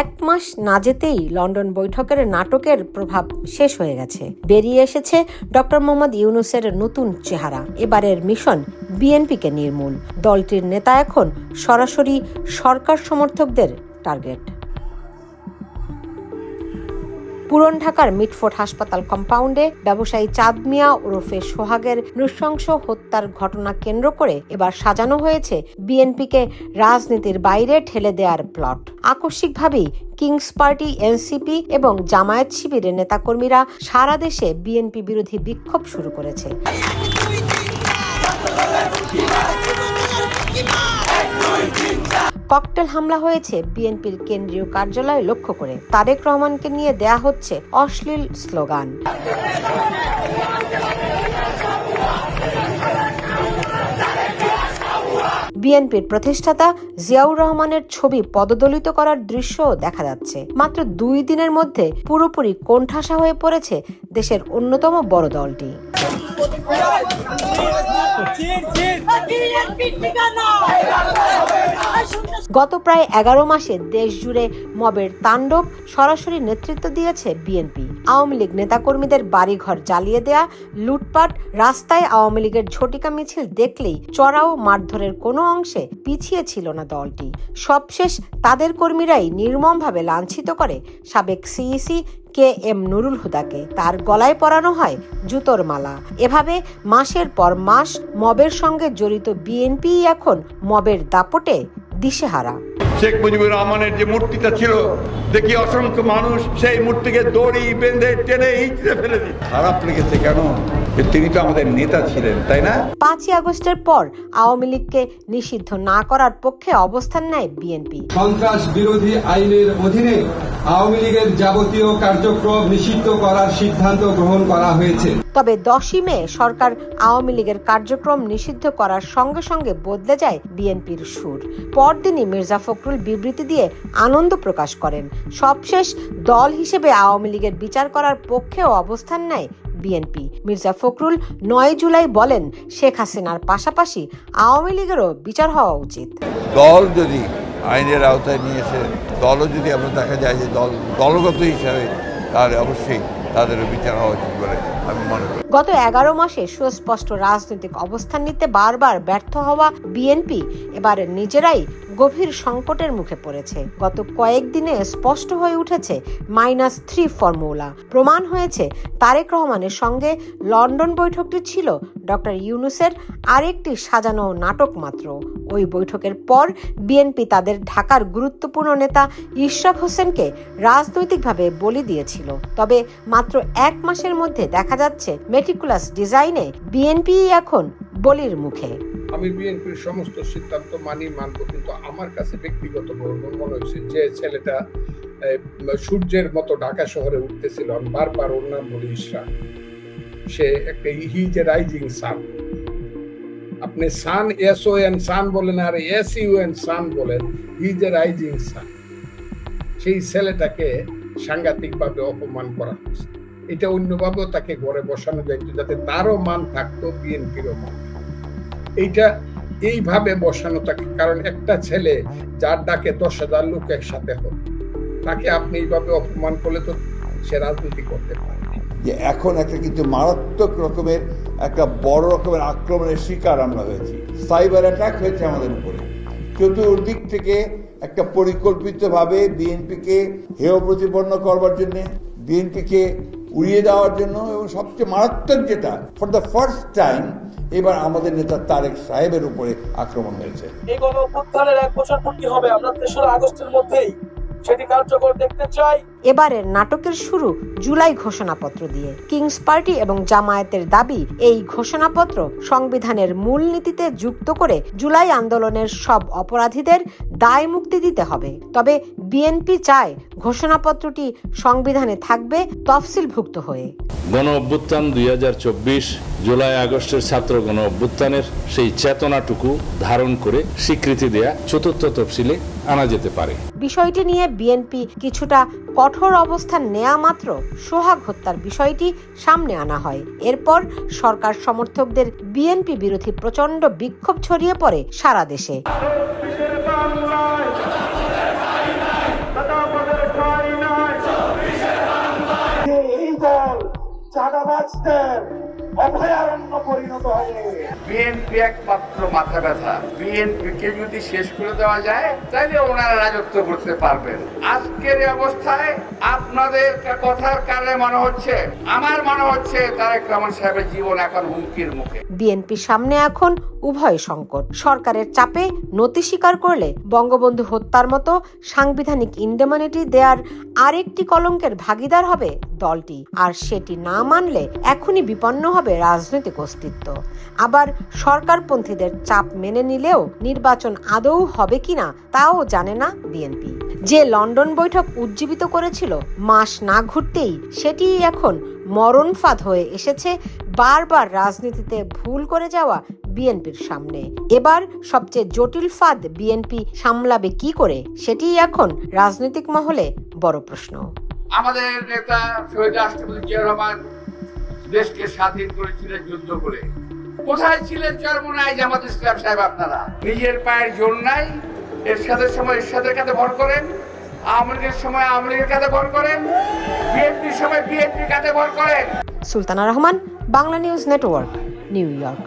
এক মাস না যেতেই লন্ডন বৈঠকের নাটকের প্রভাব শেষ হয়ে গেছে। বেরিয়ে এসেছে ডক্টর মোহাম্মদ ইউনূসের নতুন চেহারা। এবারের মিশন বিএনপিকে নির্মূল। দলটির নেতা এখন সরাসরি সরকার সমর্থকদের টার্গেট। পুরান ঢাকার মিটফোর্ড হাসপাতাল কম্পাউন্ডে ব্যবসায়ী চাঁদ মিয়া ওরফে সোহাগের নৃশংস হত্যার ঘটনা কেন্দ্র করে এবার সাজানো হয়েছে বিএনপিকে রাজনীতির বাইরে ঠেলে দেওয়ার প্লট। আকস্মিকভাবেই কিংস পার্টি, এনসিপি এবং জামায়াত শিবিরের নেতাকর্মীরা সারা দেশে বিএনপি বিরোধী বিক্ষোভ শুরু করেছে। ককটেল হামলা হয়েছে বিএনপির কেন্দ্রীয় কার্যালয় লক্ষ্য করে। তারেক রহমানকে নিয়ে দেয়া হচ্ছে অশ্লীল স্লোগান। বিএনপির প্রতিষ্ঠাতা জিয়াউর রহমানের ছবি পদদলিত করার দৃশ্যও দেখা যাচ্ছে। মাত্র 2 দিনের মধ্যে পুরোপুরি কোণঠাসা হয়ে পড়েছে দেশের অন্যতম বড় দলটি। গত প্রায় 11 মাসে দেশ জুড়ে মবের তাণ্ডব সরাসরি নেতৃত্ব দিয়েছে বিএনপি। আওয়ামী লীগ নেতাকর্মীদের বাড়িঘর জ্বালিয়ে দেয়া, লুটপাট, রাস্তায় আওয়ামী লীগের ঝটিকা মিছিল দেখলেই চড়াও মারধরের কোনো অংশে পিছিয়ে ছিল না দলটি। সবশেষ তাদের কর্মীরাই নির্মমভাবে লাঞ্ছিত করে সাবেক সিইসি KM নুরুল হুদাকে। তার গলায় পরানো হয় জুতোর মালা। এভাবে মাসের পর মাস মবের সঙ্গে জড়িত বিএনপি এখন মবের দাপটে দিশেহারা। শেখ মুজিবুর রহমানের যে মূর্তিটা ছিল, দেখি অসংখ্য মানুষ সেই মূর্তিকে দড়ি বেঁধে টেনে হিঁচড়ে ফেলে দিচ্ছে। খারাপ লেগেছে কেন? তিনি তো আমাদের নেতা ছিলেন, তাই না? 5ই আগস্টের পর আওয়ামী লীগকে নিষিদ্ধ না করার পক্ষে অবস্থান নেয় বিএনপি। সন্ত্রাস বিরোধী আইনের অধীনে আওয়ামী লীগের যাবতীয় কার্যক্রম নিষিদ্ধ করার সিদ্ধান্ত গ্রহণ করা হয়েছে। তবে 10ই মে সরকার আওয়ামী লীগের কার্যক্রম নিষিদ্ধ করার সঙ্গে সঙ্গে বদলে যায় বিএনপির সুর। পরদিনই মির্জা ফখরুল বিবৃতি দিয়ে আনন্দ প্রকাশ করেন। সবশেষ দল হিসেবে আওয়ামী লীগের বিচার করার পক্ষেও অবস্থান নেয় বিএনপি। মির্জা ফখরুল 9 জুলাই বলেন, শেখ হাসিনার পাশাপাশি আওয়ামী লীগেরও বিচার হওয়া উচিত। দল যদি আইনের আওতায় নিয়ে এসে দলও যদি আমরা দেখা যায় যে দলগত হিসাবে, তাহলে অবশ্যই তাদেরও বিচার হওয়া উচিত বলে আমি মনে করি। গত 11 মাসে সুস্পষ্ট রাজনৈতিক অবস্থান নিতে বারবার ব্যর্থ হওয়া বিএনপি এবার নিজেরাই গভীর সংকটের মুখে পড়েছে। গত কয়েকদিনে স্পষ্ট হয়ে উঠেছে -3 ফর্মুলা। প্রমাণ হয়েছে তারেক রহমানের সঙ্গে লন্ডন বৈঠকটি ছিল ডক্টর ইউনূসের আরেকটি সাজানো নাটক মাত্র। ওই বৈঠকের পর বিএনপি তাদের ঢাকার গুরুত্বপূর্ণ নেতা ইশরাক হোসেনকে রাজনৈতিকভাবে বলি দিয়েছিল। তবে মাত্র 1 মাসের মধ্যে দেখা যাচ্ছে মেটিকুলাস ডিজাইনে বিএনপি এখন বলির মুখে। আমি বিএনপির সমস্ত সিদ্ধান্ত মানব, কিন্তু আমার কাছে ব্যক্তিগত মনে হয়েছে যে ছেলেটা সূর্যের মতো ঢাকা শহরে উঠতেছিল, আমি বারবার ওর নাম বলি ইশরাক। সে একটা হিজ এ রাইজিং সান। আপনি সান SON সান বলেন আর SUN সান বলেন, হিজ এ রাইজিং সান। সেই ছেলেটাকে সাংঘাতিকভাবে অপমান করা হয়েছে। এটা অন্যভাবেও তাকে ঘরে বসানো যাইতো যাতে তারও মান থাকতো, বিএনপিরও মান। এইভাবে বসানো থাকে, কারণ একটা ছেলে যার ডাকে 10,000 লোক একসাথে হয়, তাকে আপনি এইভাবে অপমান করলে তো সে রাজনীতি করতে পারে। যে এখন একটা কিন্তু মারাত্মক রকমের একটা বড় রকমের আক্রমণের শিকার আমরা হয়েছি। সাইবার অ্যাটাক হয়েছে আমাদের উপরে। চতুর্দিক থেকে একটা পরিকল্পিতভাবে বিএনপিকে হেয় প্রতিপন্ন করবার জন্য, বিএনপিকে উড়িয়ে দেওয়ার জন্য, এবং সবচেয়ে মারাত্মক যেটা, ফর দ্য ফার্স্ট টাইম এবার আমাদের নেতা তারেক সাহেবের উপরে আক্রমণ হয়েছে। এই গণঅভ্যুত্থানের 1 বছর পূর্তি হবে, আমরা 3রা আগস্টের মধ্যেই সেটি কার্যকর দেখতে চাই। এবারের নাটকের শুরু জুলাই ঘোষণাপত্র দিয়ে। কিংস পার্টি এবং জামায়াতের দাবি, এই ঘোষণাপত্র সংবিধানের মূলনীতিতে যুক্ত করে জুলাই আন্দোলনের সব অপরাধীদের দায় মুক্তি দিতে হবে। তবে বিএনপি চায় ঘোষণাপত্রটি সংবিধানে থাকবে তফসিলভুক্ত হয়ে। গণ অভ্যুত্থান 2024 জুলাই আগস্টের ছাত্র গণ অভ্যুত্থানের সেই চেতনাটুকু ধারণ করে স্বীকৃতি দেয়া 4র্থ তফসিলে আনা যেতে পারে। বিষয়টি নিয়ে বিএনপি কিছুটা কঠোর অবস্থান নেয়া মাত্র সোহাগ হত্যার বিষয়টি সামনে আনা হয়। এরপর সরকার সমর্থকদের বিএনপি বিরোধী প্রচন্ড বিক্ষোভ ছড়িয়ে পড়ে সারা দেশে। বিএনপি একমাত্র মাথা ব্যথা। বিএনপিকে যদি শেষ করে দেওয়া যায় তাহলে ওনারা রাজত্ব করতে পারবেন। আজকের এই অবস্থায় আপনাদের কথার কারণে মনে হচ্ছে, আমার মনে হচ্ছে তারেক রহমান সাহেবের জীবন এখন হুমকির মুখে। বিএনপির সামনে এখন উভয় সংকট। সরকারের চাপে নতি স্বীকার করলে বঙ্গবন্ধু হত্যার মতো সাংবিধানিক ইন্ডেমনিটি দেয়ার আরেকটি কলঙ্কের ভাগিদার হবে দলটি, আর সেটি না মানলে এখনই বিপন্ন হবে রাজনৈতিক অস্তিত্ব। আবার সরকারপন্থীদের চাপ মেনে নিলেও নির্বাচন আদৌ হবে কিনা তাও জানে না বিএনপি। যে লন্ডন বৈঠক উজ্জীবিত করেছিল মাস না ঘুরতেই, সেটি এখন মরণ ফাঁদ হয়ে এসেছে বারবার রাজনীতিতে ভুল করে যাওয়া বিএনপির সামনে। এবার সবচেয়ে জটিল ফাঁদ বিএনপি সামলাবে কি করে, সেটিই এখন রাজনৈতিক মহলে বড় প্রশ্ন। আমাদের নেতা শহীদ রাষ্ট্রপতি জিয়াউর রহমান দেশকে স্বাধীন করেছিলেন যুদ্ধ করে। কোথায় ছিলেন চরমোনাই জামাত ইসলাম সাহেব? আপনারা নিজের পায়ের জোর নাই, এরশাদের সময় এরশাদের কাছে ভর করেন, আওয়ামী লীগের সময় আওয়ামী লীগের কাছে ভর করেন, বিএনপির সময় বিএনপির কাছে ভর করেন। Sultana Rahman, Bangla news network, new York.